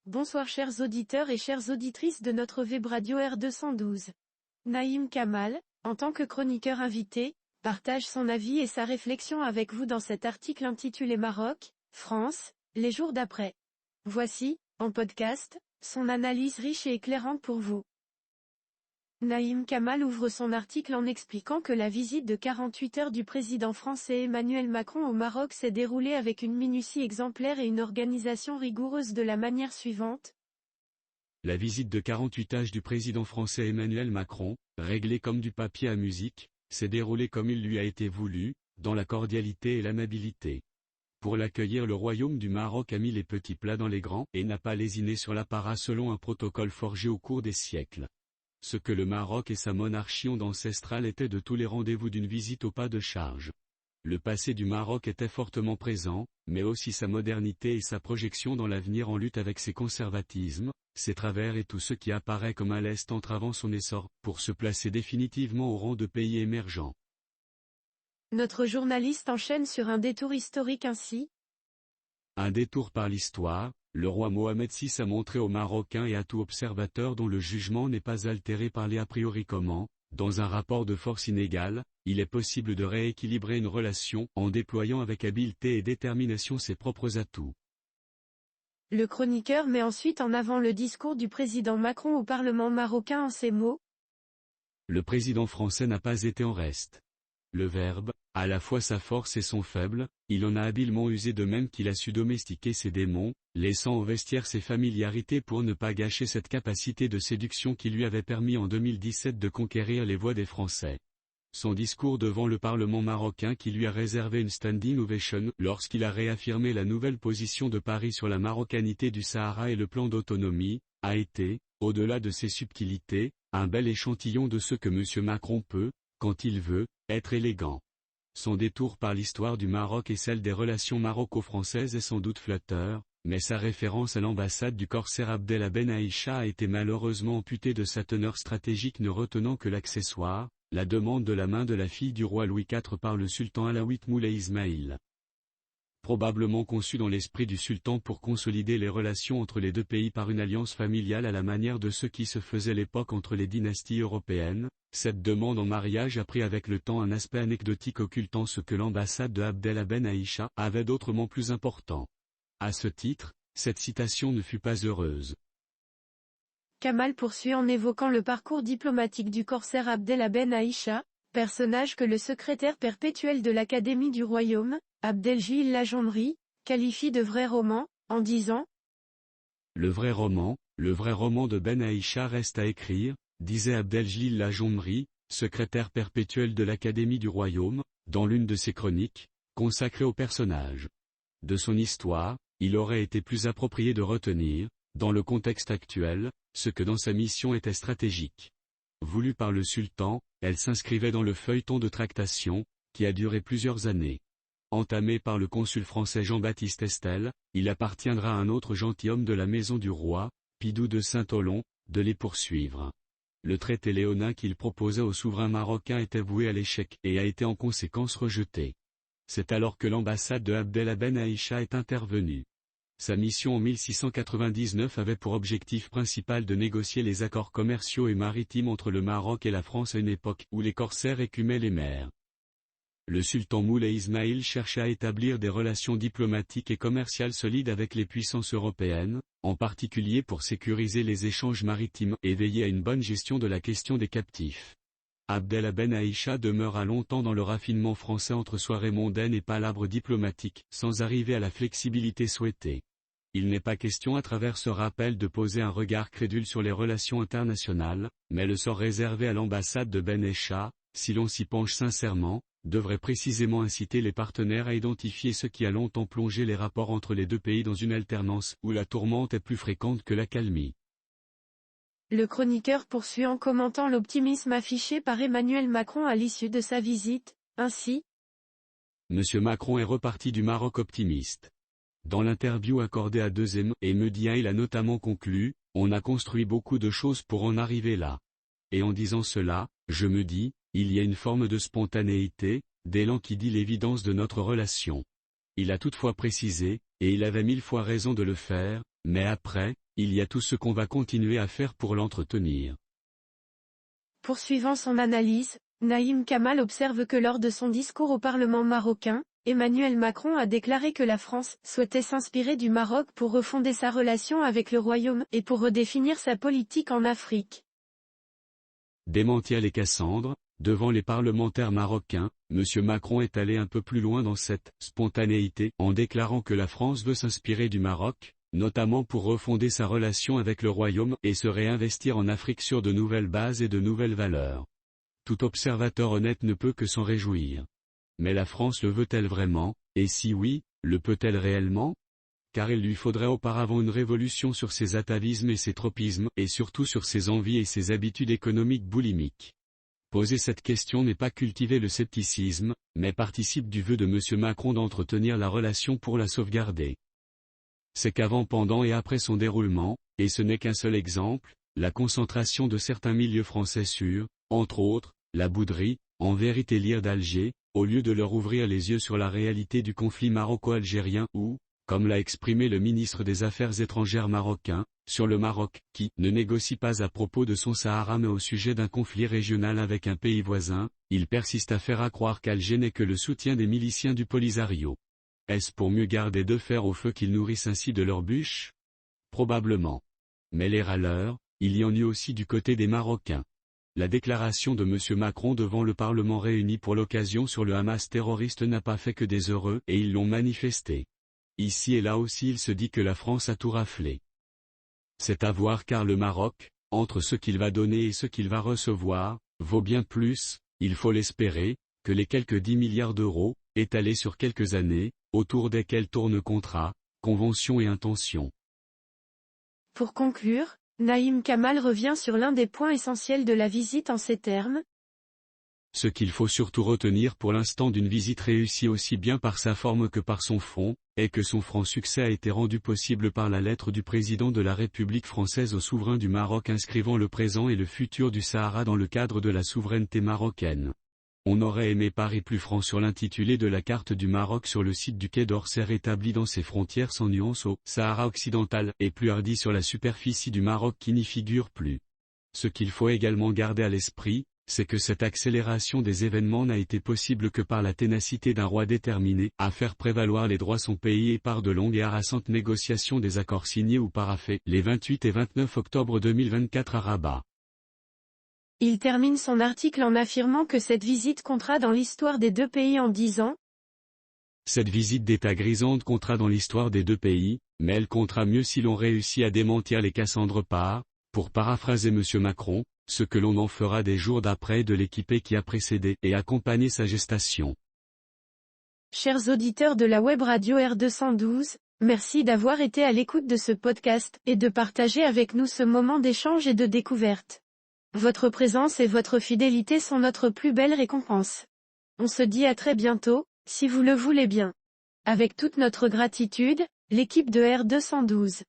Bonsoir chers auditeurs et chères auditrices de notre web radio R212. Naïm Kamal, en tant que chroniqueur invité, partage son avis et sa réflexion avec vous dans cet article intitulé Maroc, France, les jours d'après. Voici, en podcast, son analyse riche et éclairante pour vous. Naïm Kamal ouvre son article en expliquant que la visite de 48 heures du président français Emmanuel Macron au Maroc s'est déroulée avec une minutie exemplaire et une organisation rigoureuse de la manière suivante. La visite de 48 heures du président français Emmanuel Macron, réglée comme du papier à musique, s'est déroulée comme il lui a été voulu, dans la cordialité et l'amabilité. Pour l'accueillir, le royaume du Maroc a mis les petits plats dans les grands et n'a pas lésiné sur l'apparat selon un protocole forgé au cours des siècles. Ce que le Maroc et sa monarchie ont d'ancestral était de tous les rendez-vous d'une visite au pas de charge. Le passé du Maroc était fortement présent, mais aussi sa modernité et sa projection dans l'avenir en lutte avec ses conservatismes, ses travers et tout ce qui apparaît comme un lest entravant son essor, pour se placer définitivement au rang de pays émergents. Notre journaliste enchaîne sur un détour historique ainsi. Un détour par l'histoire. Le roi Mohamed VI a montré aux Marocains et à tout observateur dont le jugement n'est pas altéré par les a priori comment, dans un rapport de force inégal, il est possible de rééquilibrer une relation en déployant avec habileté et détermination ses propres atouts. Le chroniqueur met ensuite en avant le discours du président Macron au Parlement marocain en ces mots. Le président français n'a pas été en reste. Le verbe, à la fois sa force et son faible, il en a habilement usé de même qu'il a su domestiquer ses démons, laissant au vestiaire ses familiarités pour ne pas gâcher cette capacité de séduction qui lui avait permis en 2017 de conquérir les voix des Français. Son discours devant le Parlement marocain qui lui a réservé une standing ovation lorsqu'il a réaffirmé la nouvelle position de Paris sur la marocanité du Sahara et le plan d'autonomie, a été, au-delà de ses subtilités, un bel échantillon de ce que M. Macron peut, quand il veut, être élégant. Son détour par l'histoire du Maroc et celle des relations maroco-françaises est sans doute flatteur, mais sa référence à l'ambassade du corsaire Abdel Ben Aïcha a été malheureusement amputée de sa teneur stratégique ne retenant que l'accessoire, la demande de la main de la fille du roi Louis IV par le sultan alaouite Moulay Ismaïl. Probablement conçu dans l'esprit du sultan pour consolider les relations entre les deux pays par une alliance familiale à la manière de ce qui se faisait à l'époque entre les dynasties européennes, cette demande en mariage a pris avec le temps un aspect anecdotique occultant ce que l'ambassade de Abdel Ben Aïcha avait d'autrement plus important. À ce titre, cette citation ne fut pas heureuse. Kamal poursuit en évoquant le parcours diplomatique du corsaire Abdel Ben Aïcha, personnage que le secrétaire perpétuel de l'Académie du Royaume, Abdelgil Lajoumri, qualifie de vrai roman, en disant « Le vrai roman de Ben Aïcha reste à écrire », disait Abdelgil Lajoumri, secrétaire perpétuel de l'Académie du Royaume, dans l'une de ses chroniques, consacrée au personnage. De son histoire, il aurait été plus approprié de retenir, dans le contexte actuel, ce que dans sa mission était stratégique. Voulue par le sultan, elle s'inscrivait dans le feuilleton de tractation, qui a duré plusieurs années. Entamé par le consul français Jean-Baptiste Estel, il appartiendra à un autre gentilhomme de la maison du roi, Pidou de Saint-Olon, de les poursuivre. Le traité léonin qu'il proposait au souverain marocain était voué à l'échec et a été en conséquence rejeté. C'est alors que l'ambassade de Abdel Ben Aïcha est intervenue. Sa mission en 1699 avait pour objectif principal de négocier les accords commerciaux et maritimes entre le Maroc et la France à une époque où les corsaires écumaient les mers. Le sultan Moulay Ismaïl cherchait à établir des relations diplomatiques et commerciales solides avec les puissances européennes, en particulier pour sécuriser les échanges maritimes et veiller à une bonne gestion de la question des captifs. Abdel Ben Aïcha demeura longtemps dans le raffinement français entre soirées mondaines et palabres diplomatiques, sans arriver à la flexibilité souhaitée. Il n'est pas question à travers ce rappel de poser un regard crédule sur les relations internationales, mais le sort réservé à l'ambassade de Ben Aïcha, si l'on s'y penche sincèrement, devrait précisément inciter les partenaires à identifier ce qui a longtemps plongé les rapports entre les deux pays dans une alternance où la tourmente est plus fréquente que l'accalmie. Le chroniqueur poursuit en commentant l'optimisme affiché par Emmanuel Macron à l'issue de sa visite, ainsi. Monsieur Macron est reparti du Maroc optimiste. Dans l'interview accordée à 2M et Média, il a notamment conclu, on a construit beaucoup de choses pour en arriver là. Et en disant cela, je me dis, il y a une forme de spontanéité, d'élan qui dit l'évidence de notre relation. Il a toutefois précisé, et il avait 1000 fois raison de le faire, mais après, il y a tout ce qu'on va continuer à faire pour l'entretenir. Poursuivant son analyse, Naïm Kamal observe que lors de son discours au Parlement marocain, Emmanuel Macron a déclaré que la France souhaitait s'inspirer du Maroc pour refonder sa relation avec le Royaume et pour redéfinir sa politique en Afrique. Démentir les Cassandres, devant les parlementaires marocains, M. Macron est allé un peu plus loin dans cette spontanéité en déclarant que la France veut s'inspirer du Maroc, notamment pour refonder sa relation avec le Royaume et se réinvestir en Afrique sur de nouvelles bases et de nouvelles valeurs. Tout observateur honnête ne peut que s'en réjouir. Mais la France le veut-elle vraiment, et si oui, le peut-elle réellement? Car il lui faudrait auparavant une révolution sur ses atavismes et ses tropismes, et surtout sur ses envies et ses habitudes économiques boulimiques. Poser cette question n'est pas cultiver le scepticisme, mais participe du vœu de M. Macron d'entretenir la relation pour la sauvegarder. C'est qu'avant, pendant et après son déroulement, et ce n'est qu'un seul exemple, la concentration de certains milieux français sur, entre autres, la bouderie, en vérité l'IR d'Alger, au lieu de leur ouvrir les yeux sur la réalité du conflit maroco-algérien ou, comme l'a exprimé le ministre des Affaires étrangères marocain, sur le Maroc, qui ne négocie pas à propos de son Sahara mais au sujet d'un conflit régional avec un pays voisin, il persiste à faire croire qu'Alger n'est que le soutien des miliciens du Polisario. Est-ce pour mieux garder de fer au feu qu'ils nourrissent ainsi de leurs bûches? Probablement. Mais les râleurs, il y en eut aussi du côté des Marocains. La déclaration de M. Macron devant le Parlement réuni pour l'occasion sur le Hamas terroriste n'a pas fait que des heureux et ils l'ont manifesté. Ici et là aussi il se dit que la France a tout raflé. C'est à voir car le Maroc, entre ce qu'il va donner et ce qu'il va recevoir, vaut bien plus, il faut l'espérer, que les quelques 10 milliards d'euros, étalés sur quelques années, autour desquels tournent contrats, conventions et intentions. Pour conclure, Naïm Kamal revient sur l'un des points essentiels de la visite en ces termes. Ce qu'il faut surtout retenir pour l'instant d'une visite réussie aussi bien par sa forme que par son fond, est que son franc succès a été rendu possible par la lettre du président de la République française au souverain du Maroc inscrivant le présent et le futur du Sahara dans le cadre de la souveraineté marocaine. On aurait aimé pari plus franc sur l'intitulé de la carte du Maroc sur le site du Quai d'Orsay rétabli dans ses frontières sans nuance au Sahara occidental et plus hardi sur la superficie du Maroc qui n'y figure plus. Ce qu'il faut également garder à l'esprit, c'est que cette accélération des événements n'a été possible que par la ténacité d'un roi déterminé à faire prévaloir les droits de son pays et par de longues et harassantes négociations des accords signés ou paraphés les 28 et 29 octobre 2024 à Rabat. Il termine son article en affirmant que cette visite comptera dans l'histoire des deux pays en 10 ans. Cette visite d'État grisante comptera dans l'histoire des deux pays, mais elle comptera mieux si l'on réussit à démentir les Cassandres par, pour paraphraser M. Macron, ce que l'on en fera des jours d'après de l'équipée qui a précédé et accompagné sa gestation. Chers auditeurs de la web radio R212, merci d'avoir été à l'écoute de ce podcast et de partager avec nous ce moment d'échange et de découverte. Votre présence et votre fidélité sont notre plus belle récompense. On se dit à très bientôt, si vous le voulez bien. Avec toute notre gratitude, l'équipe de R212.